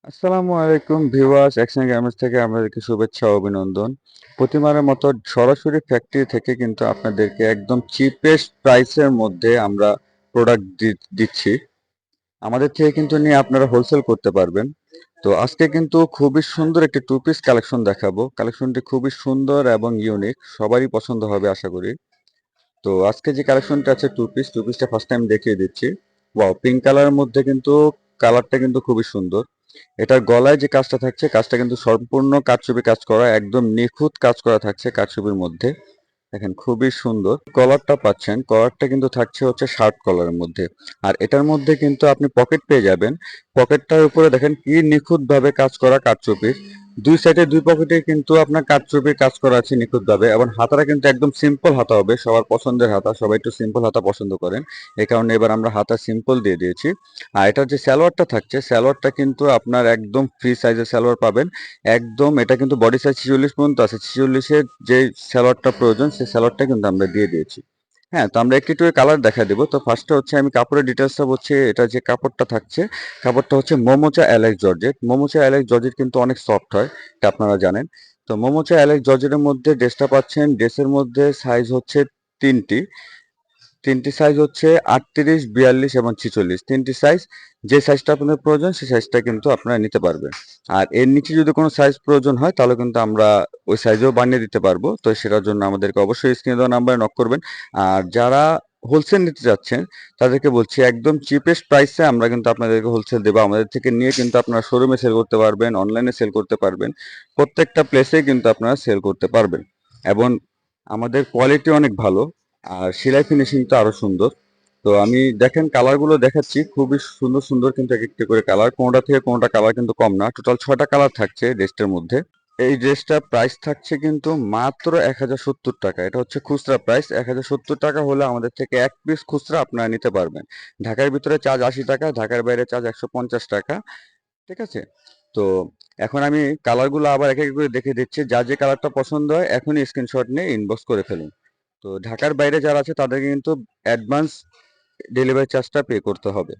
আসসালামু আলাইকুম viewers, action garments থেকে আপনাদেরকে শুভেচ্ছা ও অভিনন্দন। প্রতিবারের মতো সরাসরি ফ্যাক্টরি থেকে কিন্তু আপনাদেরকে একদম চিপেস্ট প্রাইসের মধ্যে আমরা প্রোডাক্ট দিচ্ছি। আমাদের থেকে কিন্তু নিয়ে আপনারা হোলসেল করতে পারবেন। তো আজকে কিন্তু খুবই সুন্দর একটি টু পিস কালেকশন দেখাবো। কালেকশনটি খুবই সুন্দর এবং ইউনিক, সবারই পছন্দ হবে আশা করি। তো আজকে যে কালেকশনটা আছে টু পিসটা ফার্স্ট টাইম দেখিয়ে দিচ্ছি। ওয়াও, পিঙ্ক কালারের মধ্যে কিন্তু কালারটা কিন্তু খুবই সুন্দর। এটার গলায় যে কাজটা থাকছে, কাজটা কিন্তু সম্পূর্ণ কারচুপি কাজ করা, একদম নিখুঁত কাজ করা থাকছে কারচুপির মধ্যে। দেখেন খুবই সুন্দর কলারটা পাচ্ছেন। কলারটা কিন্তু থাকছে হচ্ছে শার্ট কলারের মধ্যে। আর এটার মধ্যে কিন্তু আপনি পকেট পেয়ে যাবেন। পকেটটার উপরে দেখেন কি নিখুঁত ভাবে কাজ করা কারচুপির। দুই সাইডে দুই পকেটে কিন্তু আপনার কারচুপির কাজ করা আছে নিখুঁত ভাবে, এবং হাতাটা কিন্তু একদম সিম্পল হাতা হবে, সবার পছন্দের হাতা। সবাই একটু সিম্পল হাতা পছন্দ করেন, এই কারণে এবার আমরা হাতা সিম্পল দিয়ে দিয়েছি। আর এটার যে সালোয়ারটা থাকছে, সালোয়ারটা কিন্তু আপনার একদম ফ্রি সাইজের সালোয়ার পাবেন। একদম এটা কিন্তু বডি সাইজ 46 পর্যন্ত আছে। 46-এর যে সালোয়ারটা প্রয়োজন সেই সালোয়ারটা কিন্তু আমরা দিয়ে দিয়েছি। হ্যাঁ, তো আমরা একটু একটু কালার দেখা দেবো। তো ফার্স্টে হচ্ছে আমি কাপড়ের ডিটেলসটা বলছি। এটা যে কাপড়টা থাকছে, কাপড়টা হচ্ছে মোমোচা অ্যালেক্স জর্জেট। মোমোচা অ্যালেক্স জর্জেট কিন্তু অনেক সফট হয়, এটা আপনারা জানেন। তো মোমোচা অ্যালেক্স জর্জেটের মধ্যে ড্রেসটা পাচ্ছেন। ড্রেসের মধ্যে সাইজ হচ্ছে তিনটি। তিনটি সাইজ হচ্ছে 38, 42 এবং 46, তিনটি সাইজ। যে সাইজটা আপনাদের প্রয়োজন সেই সাইজটা কিন্তু আপনারা নিতে পারবেন। আর এর নিচে যদি কোনো সাইজ প্রয়োজন হয় তাহলে কিন্তু আমরা ওই সাইজেও বানিয়ে দিতে পারবো। তো সেটার জন্য আমাদেরকে অবশ্যই স্ক্রিনে দেওয়া নাম্বারে নক করবেন। আর যারা হোলসেল নিতে যাচ্ছেন তাদেরকে বলছি, একদম চিপেস্ট প্রাইসে আমরা কিন্তু আপনাদেরকে হোলসেল দেবো। আমাদের থেকে নিয়ে কিন্তু আপনারা শোরুমে সেল করতে পারবেন, অনলাইনে সেল করতে পারবেন, প্রত্যেকটা প্লেসে কিন্তু আপনারা সেল করতে পারবেন। এবং আমাদের কোয়ালিটি অনেক ভালো, আর সেলাই ফিনিশিংটা আরো সুন্দর। তো আমি দেখেন কালারগুলো দেখাচ্ছি, খুবই সুন্দর সুন্দর কিন্তু এক একটা করে কালার, কোনটা থেকে কোনটা কালার কিন্তু কম না। টোটাল 6টা কালার থাকছে ড্রেসটার মধ্যে। এই ড্রেসটার প্রাইস থাকছে কিন্তু মাত্র 1070 টাকা। এটা হচ্ছে খুচরা প্রাইস। 1070 টাকা হলে আমাদের থেকে এক পিস খুচরা আপনারা নিতে পারবেন। ঢাকার ভিতরে চার্জ 80 টাকা, ঢাকার বাইরে চার্জ 150 টাকা। ঠিক আছে? তো এখন আমি কালারগুলো আবার এক এক করে দেখে দিচ্ছি। যার যে কালারটা পছন্দ হয় এখনই স্ক্রিনশট নিয়ে ইনবক্স করে ফেলুন। তো ঢাকার বাইরে যারা আছে তাদেরকে কিন্তু অ্যাডভান্স ডেলিভারি চার্জটা পে করতে হবে।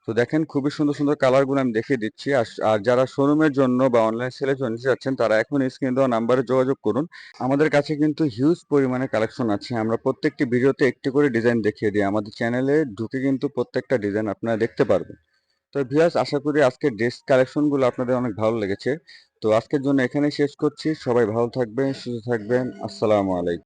তো দেখেন খুবই সুন্দর সুন্দর কালারগুলো আমি দেখিয়ে দিচ্ছি। আর যারা শোরুমের জন্য বা অনলাইন সেলের জন্য নিতে যাচ্ছেন তারা এখন স্ক্রিনে দেওয়া নাম্বারে যোগাযোগ করুন। আমাদের কাছে কিন্তু হিউজ পরিমাণে কালেকশন আছে। আমরা প্রত্যেকটি ভিডিওতে একটি করে ডিজাইন দেখিয়ে দিই। আমাদের চ্যানেলে ঢুকে কিন্তু প্রত্যেকটা ডিজাইন আপনারা দেখতে পারবেন। তো ভিউয়ার্স, আশা করি আজকের ড্রেস কালেকশনগুলো আপনাদের অনেক ভালো লেগেছে। তো আজকের জন্য এখানেই শেষ করছি। সবাই ভালো থাকবেন, সুস্থ থাকবেন। আসসালামু আলাইকুম।